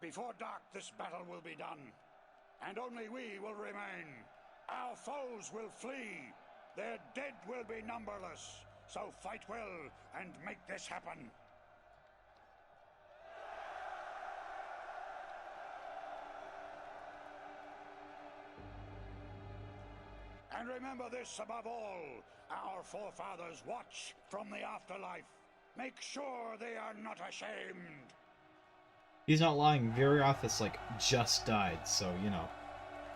Before dark, this battle will be done, and only we will remain. Our foes will flee. Their dead will be numberless. So fight well and make this happen. And remember this above all, our forefathers watch from the afterlife. Make sure they are not ashamed. He's not lying. Virioth is like just died, so you know,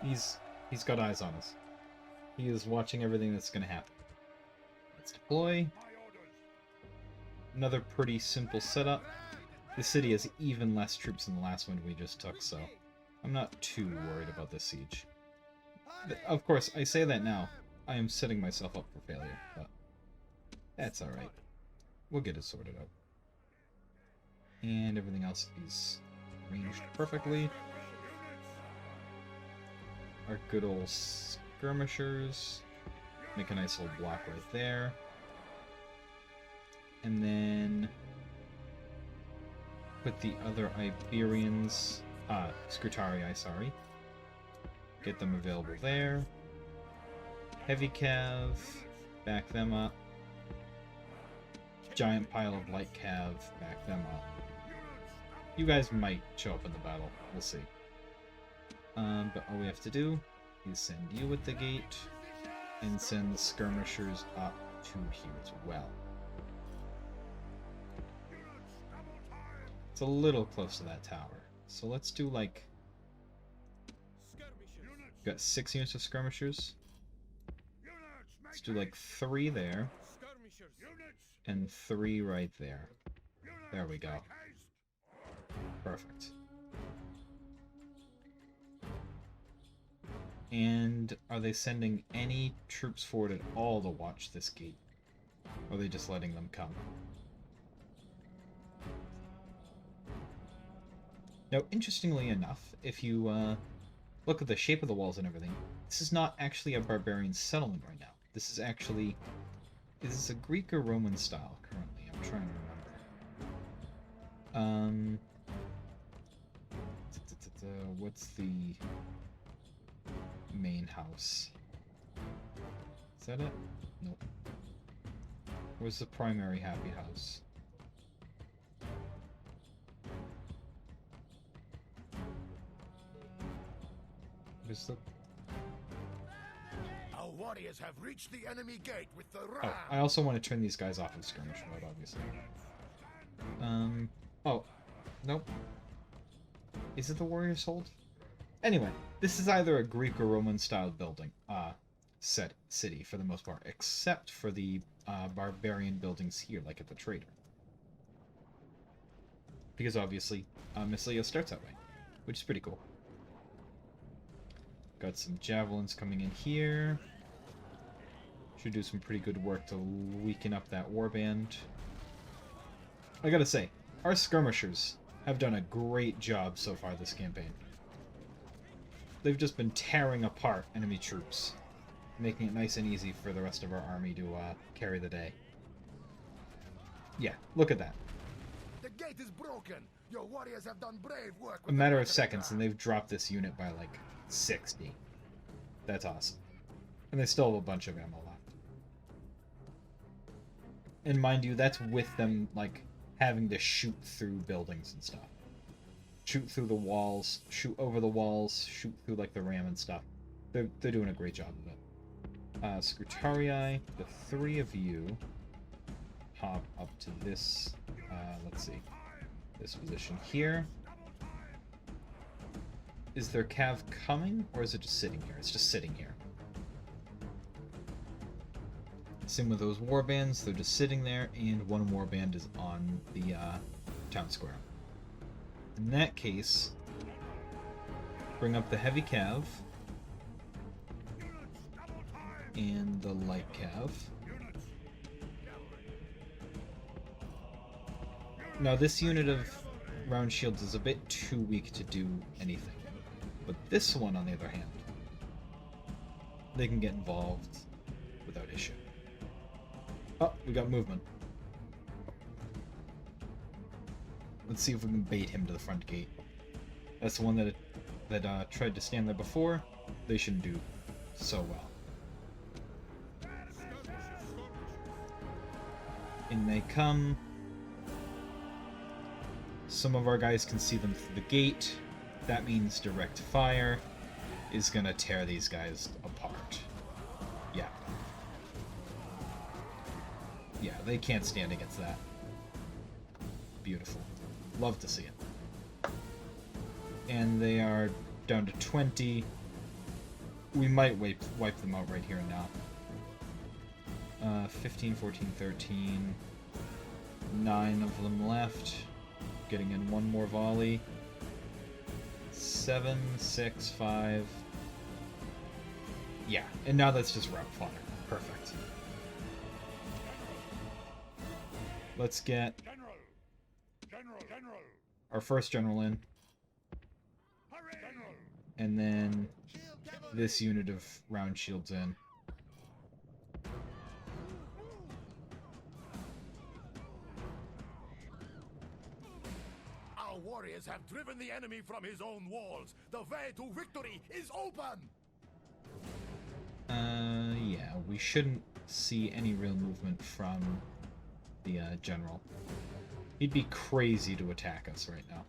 he's got eyes on us. He is watching everything that's gonna happen. Let's deploy. Another pretty simple setup. The city has even less troops than the last one we just took, so I'm not too worried about this siege. Of course, I say that now. I am setting myself up for failure, but that's alright. We'll get it sorted out. And everything else is arranged perfectly. Our good old skirmishers. Make a nice little block right there. And then put the other Iberians, Scrutarii, sorry. Get them available there. Heavy cav, back them up. Giant pile of light cav, back them up. You guys might show up in the battle, we'll see. But all we have to do is send you at the gate, and send the skirmishers up to here as well. It's a little close to that tower, so let's do like... Got 6 units of skirmishers. Let's do like 3 there. And 3 right there. There we go. Perfect. And are they sending any troops forward at all to watch this gate? Or are they just letting them come? Now, interestingly enough, if you look at the shape of the walls and everything, this is not actually a barbarian settlement right now. This is actually... Is this a Greek or Roman style currently? I'm trying to remember. What's the main house? Is that it? Nope. Where's the primary happy house? Where's the... Our warriors have reached the enemy gate with the Oh, ram. I also want to turn these guys off in skirmish mode, obviously. Oh. Nope. Is it the Warriors' Hold? Anyway, this is either a Greek or Roman style building, city for the most part, except for the barbarian buildings here, like at the Trader. Because obviously, Mislia starts that way, which is pretty cool. Got some javelins coming in here. Should do some pretty good work to weaken up that warband. I gotta say, our skirmishers have done a great job so far this campaign. They've just been tearing apart enemy troops, making it nice and easy for the rest of our army to carry the day. Yeah, look at that. The gate is broken. Your warriors have done brave work. A matter of seconds, and they've dropped this unit by like 60. That's awesome. And they still have a bunch of ammo left. And mind you, that's with them, like, having to shoot through buildings and stuff. Shoot through the walls, shoot over the walls, shoot through, like, the ram and stuff. They're doing a great job of it. Scrutarii, the 3 of you hop up to this, let's see, this position here. Is their cav coming, or is it just sitting here? It's just sitting here. Same with those warbands, they're just sitting there, and one warband is on the town square. In that case, bring up the heavy cav, and the light cav. Now this unit of round shields is a bit too weak to do anything. But this one, on the other hand, they can get involved without issue. Oh, we got movement. Let's see if we can bait him to the front gate. That's the one that tried to stand there before. They shouldn't do so well. In they come. Some of our guys can see them through the gate. That means direct fire is gonna tear these guys apart. Yeah. Yeah, they can't stand against that. Beautiful. Love to see it. And they are down to 20. We might wipe them out right here and now. 15, 14, 13. 9 of them left. Getting in one more volley. 7, 6, 5. Yeah, and now that's just route fodder. Perfect. Let's get our first general in. And then this unit of round shields in. Our warriors have driven the enemy from his own walls. The way to victory is open! Yeah, we shouldn't see any real movement from the general. He'd be crazy to attack us right now.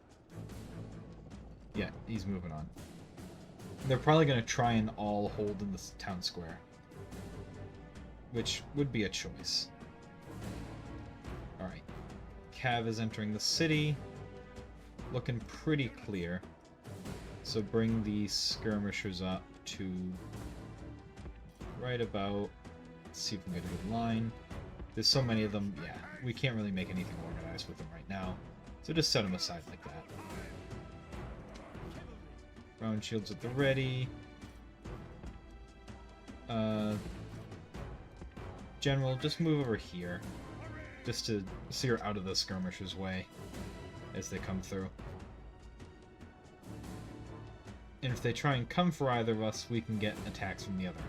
Yeah, he's moving on. They're probably going to try and all hold in this town square, which would be a choice. Alright. Cav is entering the city. Looking pretty clear. So bring the skirmishers up to right about... Let's see if we can get a good line. There's so many of them, yeah, we can't really make anything organized with them right now. So just set them aside like that. Round shields at the ready. General, just move over here. Just to so you're out of the skirmishers' way as they come through. And if they try and come for either of us, we can get attacks from the other.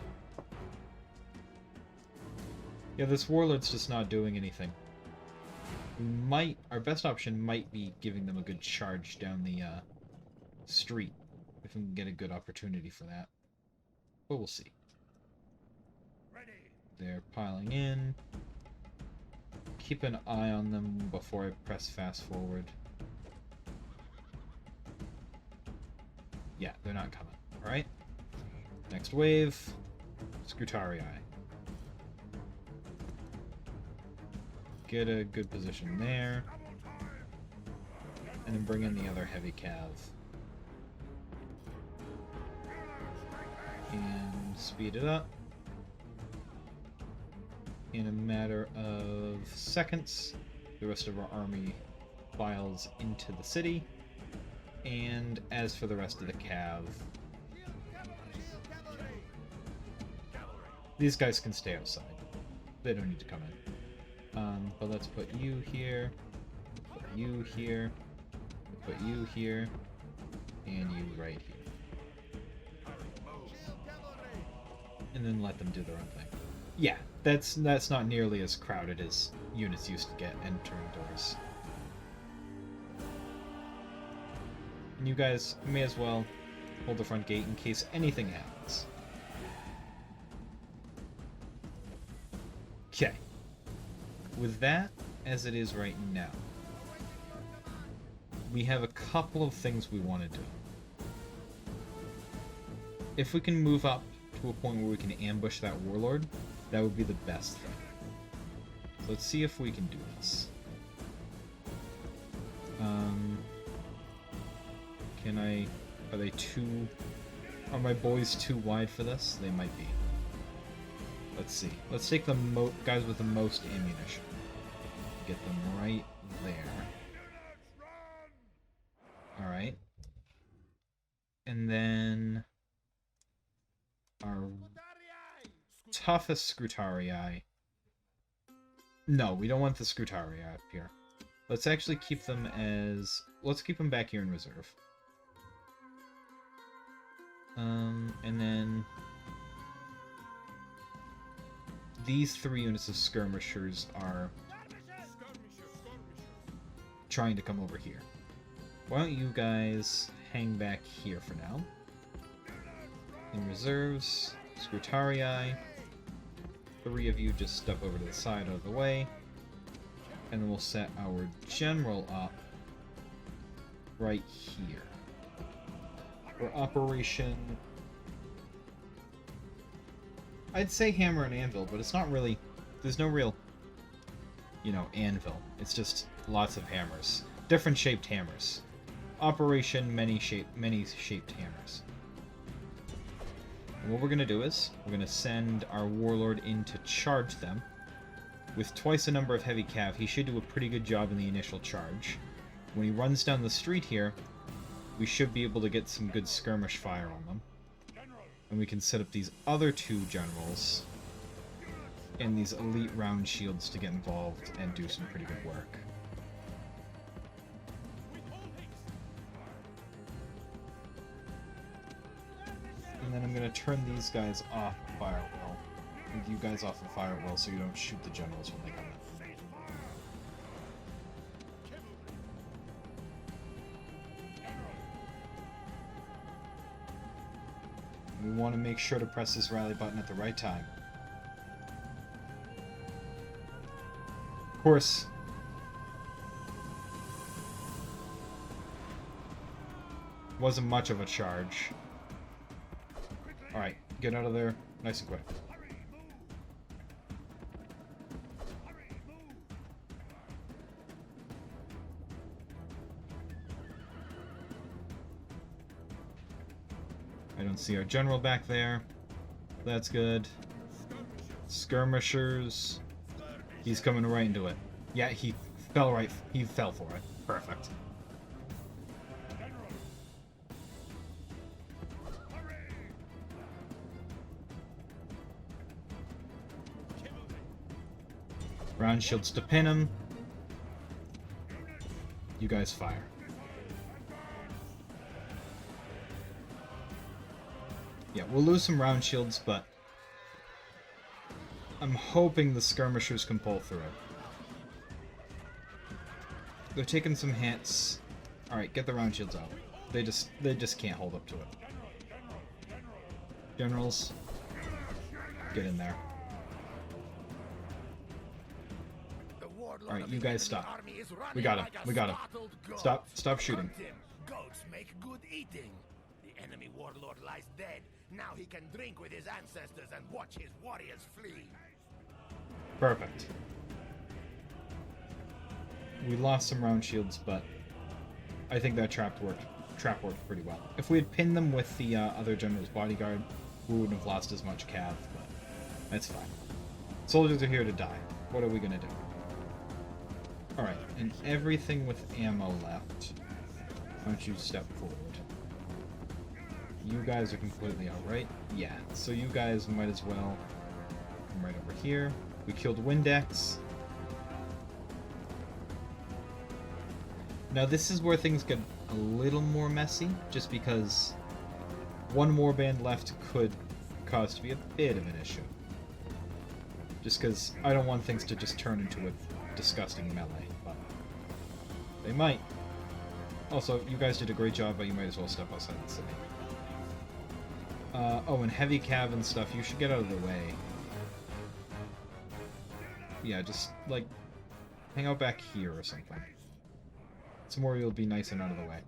Yeah, this warlord's just not doing anything. Our best option might be giving them a good charge down the street, if we can get a good opportunity for that. But we'll see. They're piling in. Keep an eye on them before I press fast forward. Yeah, they're not coming. Alright. Next wave. Scrutarii. Get a good position there. And then bring in the other heavy cav. And speed it up. In a matter of seconds, the rest of our army files into the city. And as for the rest of the cav, these guys can stay outside. They don't need to come in. But let's put you here, put you here, put you here, and you right here. And then let them do their own thing. Yeah, that's not nearly as crowded as units used to get entering doors. And you guys may as well hold the front gate in case anything happens. Okay. With that as it is right now, we have a couple of things we want to do. If we can move up to a point where we can ambush that warlord, that would be the best thing. So let's see if we can do this. Can I... Are they too... Are my boys too wide for this? They might be. Let's see. Let's take the guys with the most ammunition. Get them right there. Alright. And then... Our toughest Scrutarii. No, we don't want the Scrutarii up here. Let's actually keep them as... Let's keep them back here in reserve. And then... These 3 units of skirmishers are trying to come over here. Why don't you guys hang back here for now. In reserves, Scrutarii. 3 of you just step over to the side out of the way. And then we'll set our general up right here. For Operation... I'd say hammer and anvil, but it's not really... There's no real, anvil. It's just lots of hammers. Different shaped hammers. Operation many shaped hammers. And what we're going to do is, we're going to send our warlord in to charge them. With twice the number of heavy cav, he should do a pretty good job in the initial charge. When he runs down the street here, we should be able to get some good skirmish fire on them. And we can set up these other 2 generals and these elite round shields to get involved and do some pretty good work. And then I'm going to turn these guys off of fire wheel. And you guys off of fire wheel so you don't shoot the generals when they come in. We want to make sure to press this rally button at the right time. Of course, wasn't much of a charge. Alright, get out of there nice and quick. I don't see our general back there. That's good. Skirmishers. He's coming right into it. Yeah, he fell for it. Perfect. Round shields to pin him. You guys fire. Yeah, we'll lose some round shields, but I'm hoping the skirmishers can pull through it. They're taking some hits. Alright, get the round shields out. They just can't hold up to it. Generals, get in there. Alright, you guys stop. We got him. We got him. Stop shooting. Goats make good eating. The enemy warlord lies dead. Now he can drink with his ancestors and watch his warriors flee. Perfect. We lost some round shields, but I think that trap worked pretty well. If we had pinned them with the other general's bodyguard, we wouldn't have lost as much cav, but that's fine. Soldiers are here to die. What are we gonna do? Alright, and everything with ammo left. Why don't you step forward? You guys are completely out, right? Yeah, so you guys might as well come right over here. We killed Windex. Now this is where things get a little more messy, just because one warband left could cause to be a bit of an issue. Just because I don't want things to just turn into a disgusting melee, but they might. Also, you guys did a great job, but you might as well step outside the city. Oh, and heavy cav and stuff, you should get out of the way. Yeah, just, like, hang out back here or something. Somewhere you'll be nice and out of the way.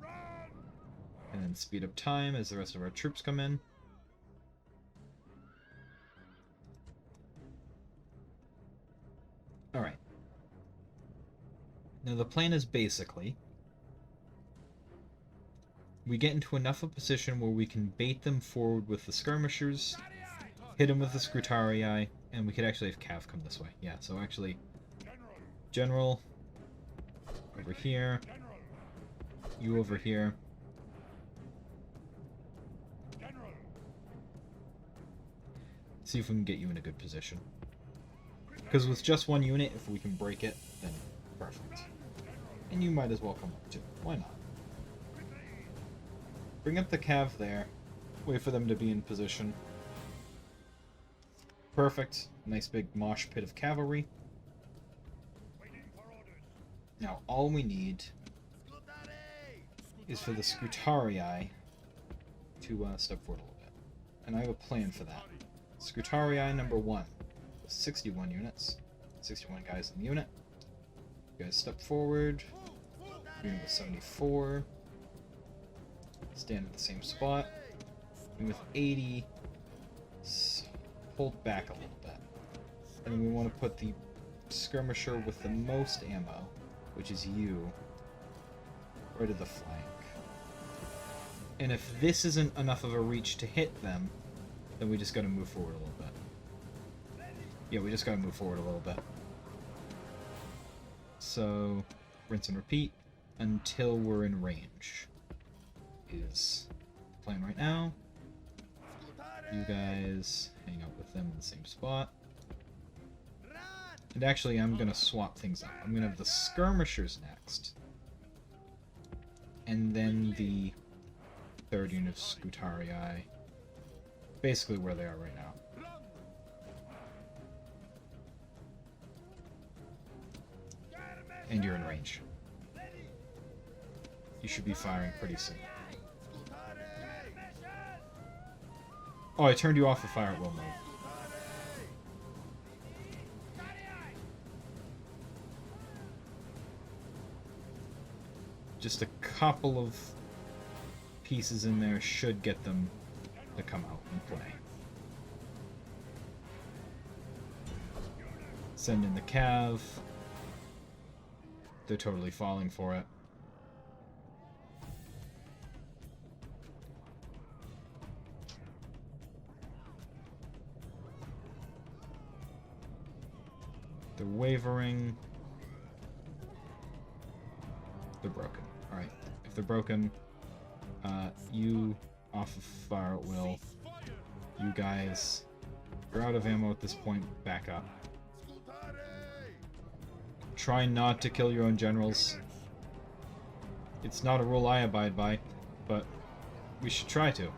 And then speed up time as the rest of our troops come in. Alright. Now the plan is basically, we get into enough of a position where we can bait them forward with the skirmishers, hit them with the Scrutarii, and we could actually have Cav come this way. Yeah, so actually, General, over here, you over here. See if we can get you in a good position. Because with just one unit, if we can break it, then perfect. And you might as well come up too. Why not? Bring up the Cav there. Wait for them to be in position. Perfect. Nice big mosh pit of cavalry. Now all we need is for the Scutarii to step forward a little bit. And I have a plan for that. Scutarii number 1, with 61 units, 61 guys in the unit. You guys step forward. Unit with 74. Stand at the same spot. And with 80, hold back a little bit. And we want to put the skirmisher with the most ammo, which is you, right at the flank. And if this isn't enough of a reach to hit them, then we just gotta move forward a little bit. Yeah, we just gotta move forward a little bit. So, rinse and repeat until we're in range is the plan right now. You guys hang out with them in the same spot. And actually, I'm gonna swap things up. I'm gonna have the skirmishers next. And then the 3rd unit of Scutarii. Basically where they are right now. And you're in range. You should be firing pretty soon. Oh, I turned you off the fire at will mode. Just a couple of pieces in there should get them to come out and play. Send in the cav. They're totally falling for it. They're wavering. They're broken. Alright. If they're broken, you off of fire at will. You guys, you're out of ammo at this point. Back up. Try not to kill your own generals. It's not a rule I abide by, but we should try to.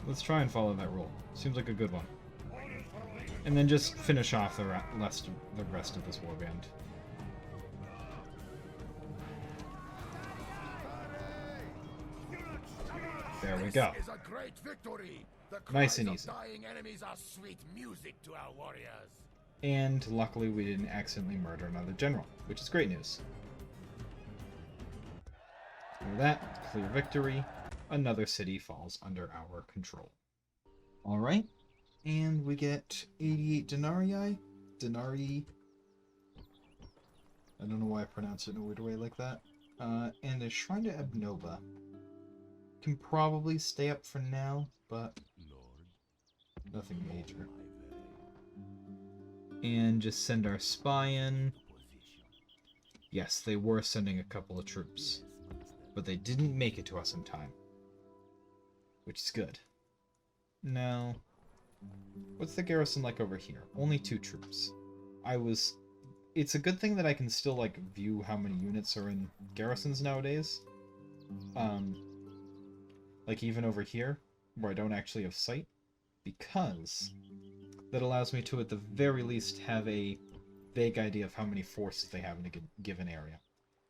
Let's try and follow that rule. Seems like a good one. And then just finish off the rest of this warband. There we go. This is a great victory. The Nice and cries easy. of dying enemies are sweet music to our warriors. And luckily we didn't accidentally murder another general, which is great news. With that, clear victory. Another city falls under our control. Alright, and we get 88 denarii. Denarii. I don't know why I pronounce it in a weird way like that. And a shrine to Abnova. Can probably stay up for now, but nothing major. And just send our spy in. Yes, they were sending a couple of troops, but they didn't make it to us in time, which is good. Now, what's the garrison like over here? Only 2 troops. It's a good thing that I can still, like, view how many units are in garrisons nowadays. Like, even over here, where I don't actually have sight, because that allows me to, at the very least, have a vague idea of how many forces they have in a given area.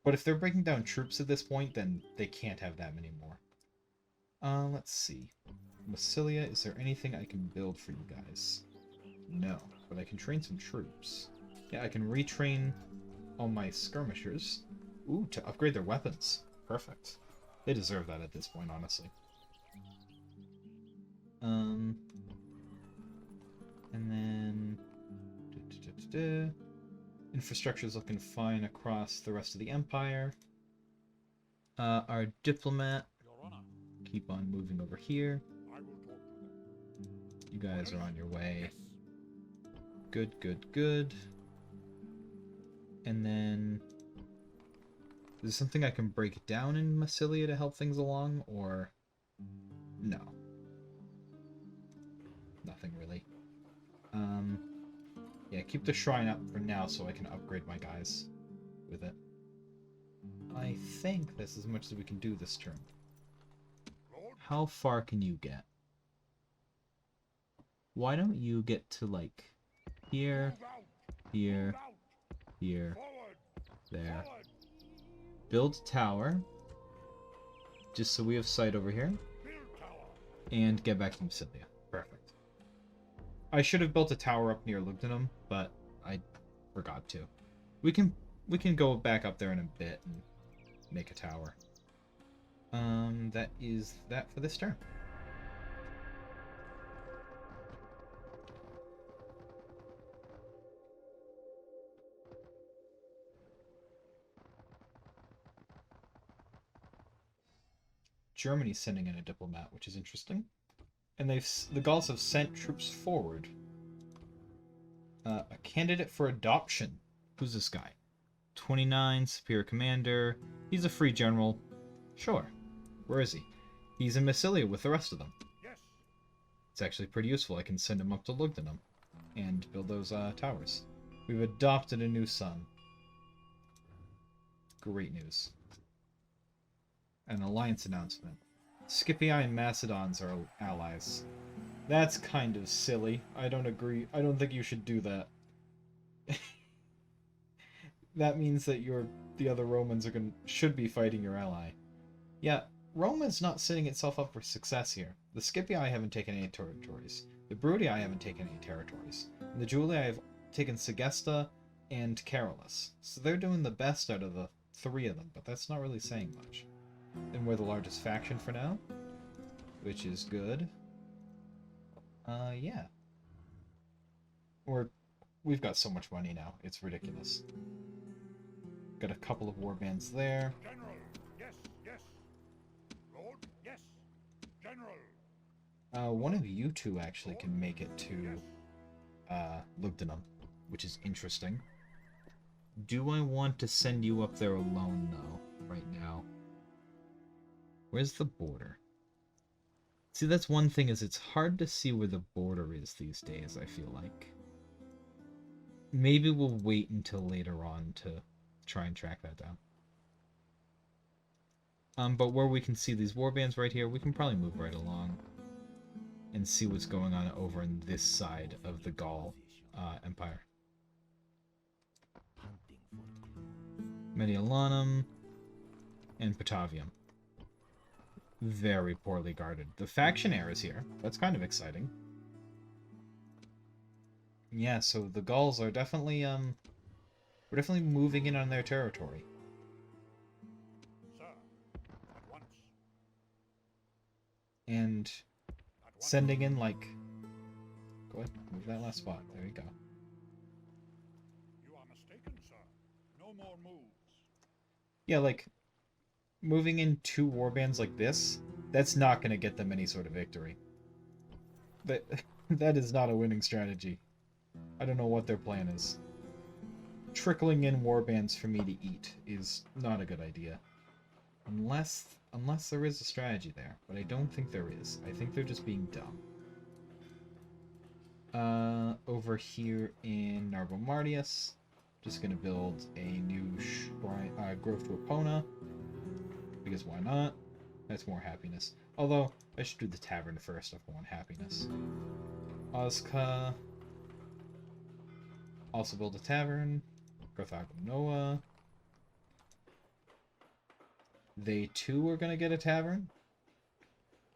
But if they're breaking down troops at this point, then they can't have that many more. Let's see. Massilia, is there anything I can build for you guys? No, but I can train some troops. Yeah, I can retrain all my skirmishers. Ooh, to upgrade their weapons. Perfect. They deserve that at this point, honestly. And then... Infrastructure's looking fine across the rest of the Empire. Our diplomat, keep on moving over here. You guys are on your way. Good, good, good. And then... Is there something I can break down in Massilia to help things along, or... No. Nothing really. Yeah, keep the shrine up for now so I can upgrade my guys with it. I think that's as much as we can do this turn. How far can you get? Why don't you get to, like, here, here, here, there. Build a tower, just so we have sight over here. And get back to Massilia. Perfect. I should have built a tower up near Lugdunum, but I forgot to. We can go back up there in a bit and make a tower. That is that for this turn. Germany's sending in a diplomat, which is interesting. And the Gauls have sent troops forward. A candidate for adoption. Who's this guy? 29, superior commander. He's a free general. Sure. Where is he? He's in Massilia with the rest of them. Yes. It's actually pretty useful. I can send him up to Lugdunum and build those towers. We've adopted a new son. Great news. An alliance announcement. Scipii and Macedons are allies. That's kind of silly. I don't agree. I don't think you should do that. That means that the other Romans should be fighting your ally. Yeah, Rome is not setting itself up for success here. The Scipii haven't taken any territories. The Bruttii haven't taken any territories. And the Julii have taken Segesta and Carolus. So they're doing the best out of the three of them, but that's not really saying much. And we're the largest faction for now, which is good. Yeah. We've got so much money now, it's ridiculous. Got a couple of war bands there. General, yes, yes. Lord, yes. General. One of you two actually can make it to Lugdunum, which is interesting. Do I want to send you up there alone, though, right now? Where's the border? See, that's one thing, is it's hard to see where the border is these days, I feel like. Maybe we'll wait until later on to try and track that down. But where we can see these warbands right here, we can probably move right along and see what's going on over on this side of the Gaul Empire. Mediolanum and Patavium. Very poorly guarded. The faction heir is here. That's kind of exciting. Yeah, so the Gauls are definitely, we're definitely moving in on their territory. Sir, at once. And sending in, like... Go ahead, move that last spot. There you go. You are mistaken, sir. No more moves. Yeah, like, moving in two warbands like this, that's not going to get them any sort of victory. That is not a winning strategy. I don't know what their plan is. Trickling in warbands for me to eat is not a good idea. Unless there is a strategy there. But I don't think there is. I think they're just being dumb. Over here in Narbo Martius, just going to build a new shrine, Grove to Epona. Because why not? That's more happiness. Although, I should do the tavern first if I want happiness. Ozka. Also build a tavern. Carthaginoa. They too are gonna get a tavern.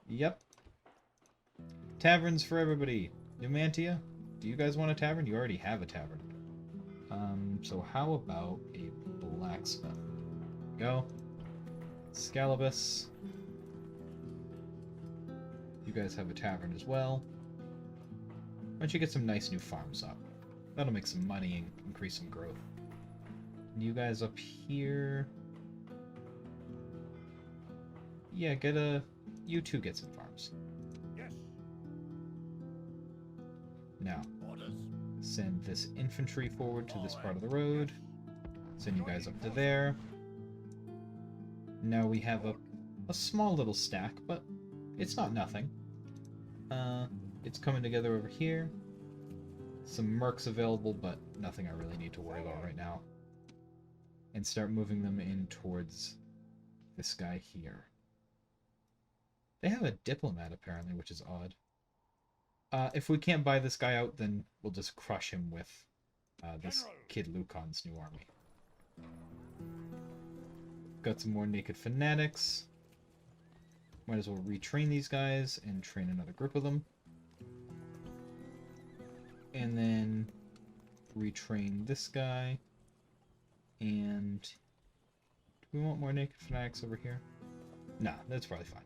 Yep. Taverns for everybody. Numantia, do you guys want a tavern? You already have a tavern. So how about a blacksmith? Go. Scalabus. You guys have a tavern as well. Why don't you get some nice new farms up? That'll make some money and increase some growth. And you guys up here... Yeah, you two get some farms. Yes. Now, Orders. send this infantry forward to this part of the road. Send you guys up to there. Now we have a small little stack, but it's not nothing. It's coming together over here. Some mercs available, but nothing I really need to worry about right now. And start moving them in towards this guy here. They have a diplomat, apparently, which is odd. If we can't buy this guy out, then we'll just crush him with this kid Lucan's new army. Got some more naked fanatics. might as well retrain these guys and train another group of them. And then retrain this guy. And do we want more naked fanatics over here? Nah, that's probably fine.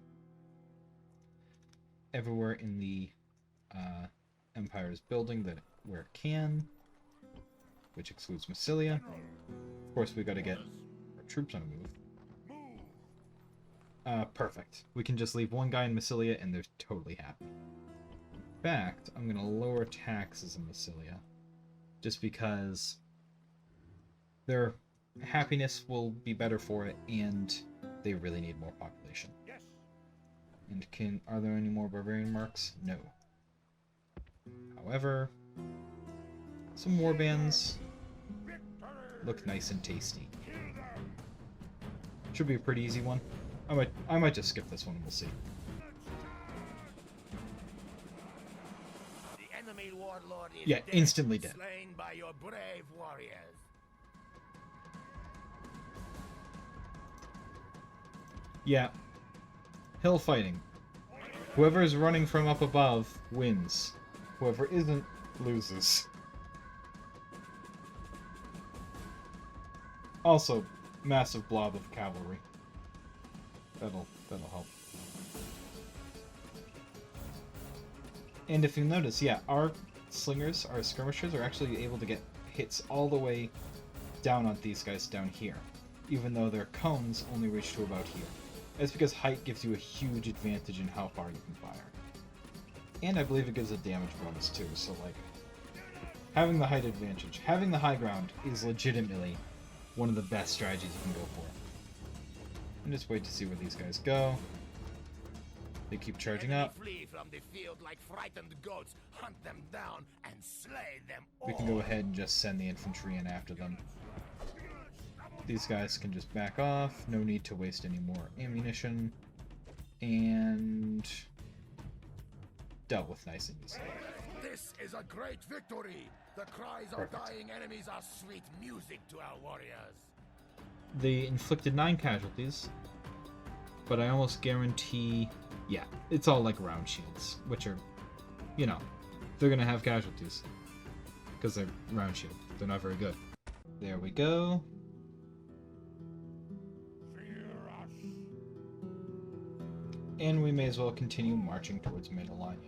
Everywhere in the Empire is building that where it can, which excludes Massilia. Of course, we got to get our troops on a move. Perfect. We can just leave one guy in Massilia and they're totally happy. In fact, I'm going to lower taxes in Massilia, just because their happiness will be better for it, and they really need more population. Yes. And are there any more barbarian marks? No. However, some warbands look nice and tasty. Should be a pretty easy one. I might just skip this one and we'll see. The enemy warlord is Yeah, dead, instantly dead. slain by your brave warriors. Yeah. Hill fighting. Whoever is running from up above wins. Whoever isn't loses. Also, massive blob of cavalry. That'll help. And if you notice, yeah, our slingers, our skirmishers, are actually able to get hits all the way down on these guys down here, even though their cones only reach to about here. That's because height gives you a huge advantage in how far you can fire. And I believe it gives a damage bonus too, so like, having the height advantage, having the high ground is legitimately one of the best strategies you can go for. And just wait to see where these guys go. They keep charging up. Flee from the field like frightened goats, hunt them down, and slay them all. We can go ahead and just send the infantry in after them. These guys can just back off. No need to waste any more ammunition. And dealt with nice and easily. This is a great victory. The cries Perfect. of dying enemies are sweet music to our warriors. They inflicted 9 casualties, but I almost guarantee, yeah, it's all like round shields, which are, you know, they're gonna have casualties because they're round shield. They're not very good. There we go. And we may as well continue marching towards Mid-Alliance.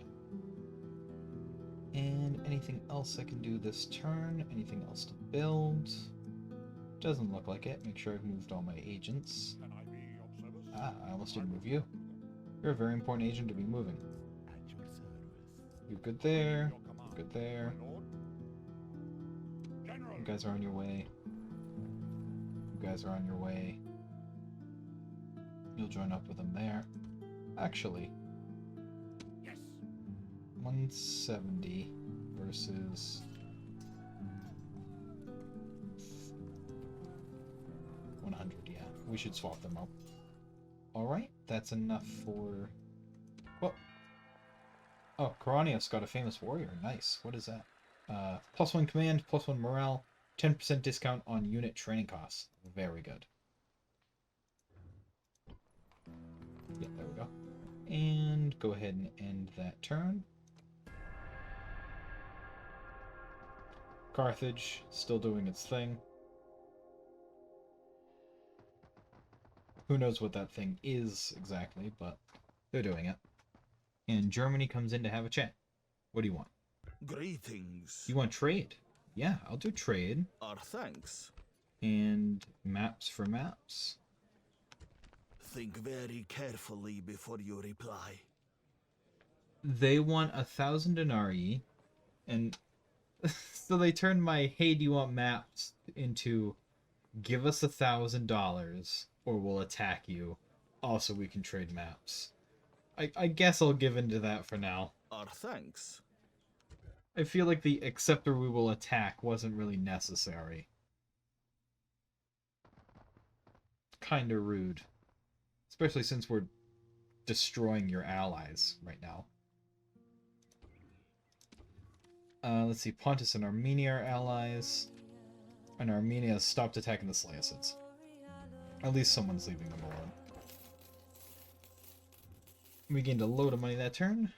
And anything else I can do this turn? Anything else to build? Doesn't look like it. Make sure I've moved all my agents. Can I be of service? Ah, I almost didn't move you. You're a very important agent to be moving. At your service. You're good there. Your command, Good there. my lord. General. You guys are on your way. You guys are on your way. You'll join up with them there. Actually, Yes. 170 versus 100, yeah. We should swap them out. Alright, that's enough for... What? Oh, Coranius got a famous warrior. Nice. What is that? +1 command, +1 morale, 10% discount on unit training costs. Very good. Yeah, there we go. And go ahead and end that turn. Carthage, still doing its thing. Who knows what that thing is exactly, but they're doing it. And Germany comes in to have a chat. What do you want? Greetings. You want trade? Yeah, I'll do trade. Our thanks. And maps for maps. Think very carefully before you reply. They want 1,000 denarii, and so they turned my "Hey, do you want maps?" into "Give us $1,000, or we'll attack you. Also, we can trade maps." I guess I'll give in to that for now. Our thanks. I feel like the "except or we will attack" wasn't really necessary. Kinda rude. Especially since we're destroying your allies right now. Let's see, Pontus and Armenia are allies. And Armenia has stopped attacking the Seleucids. At least someone's leaving them alone. We gained a load of money that turn.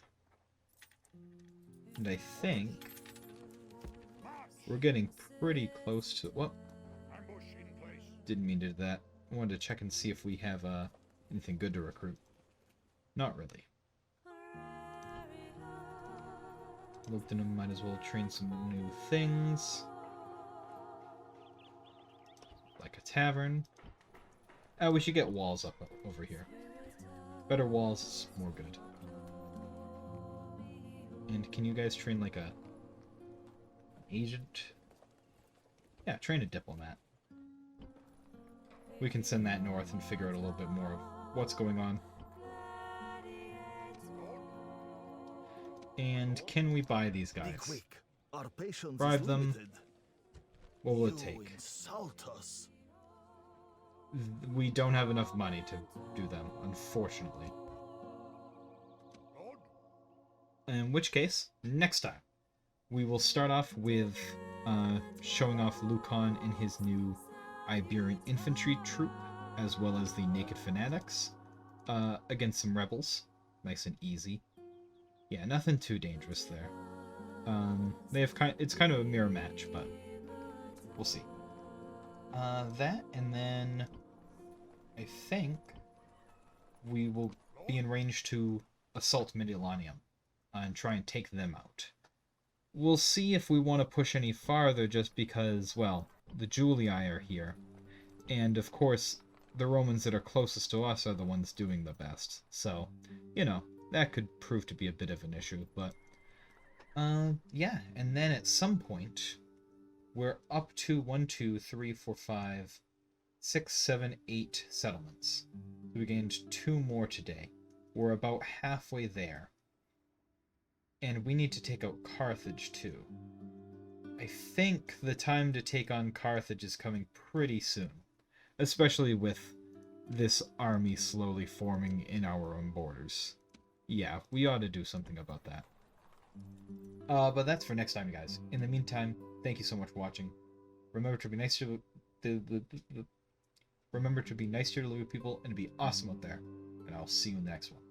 And I think we're getting pretty close to... Well, didn't mean to do that. I wanted to check and see if we have anything good to recruit. Not really. Looked in them, might as well train some new things. Like a tavern. We should get walls up over here. Better walls, more good. And can you guys train like an agent? Yeah, train a diplomat. We can send that north and figure out a little bit more of what's going on. And can we buy these Be guys? quick. Our patience Bribe is them. limited. What will it You take? insult us. We don't have enough money to do them, unfortunately. In which case, next time, we will start off with showing off Lucan and his new Iberian infantry troop, as well as the Naked Fanatics, against some rebels. Nice and easy. Yeah, nothing too dangerous there. They have it's kind of a mirror match, but we'll see. That, and then I think we will be in range to assault Mediolanum and try and take them out. We'll see if we want to push any farther, just because, well, the Julii are here, and of course, the Romans that are closest to us are the ones doing the best. So, you know, that could prove to be a bit of an issue, but yeah, and then at some point, we're up to 1, 2, 3, 4, 5, 6, 7, 8 settlements. We gained 2 more today. We're about halfway there. And we need to take out Carthage too. I think the time to take on Carthage is coming pretty soon. Especially with this army slowly forming in our own borders. Yeah, we ought to do something about that. But that's for next time, guys. In the meantime, thank you so much for watching. Remember to be nice to remember to be nice to your little people and to be awesome out there. And I'll see you in the next one.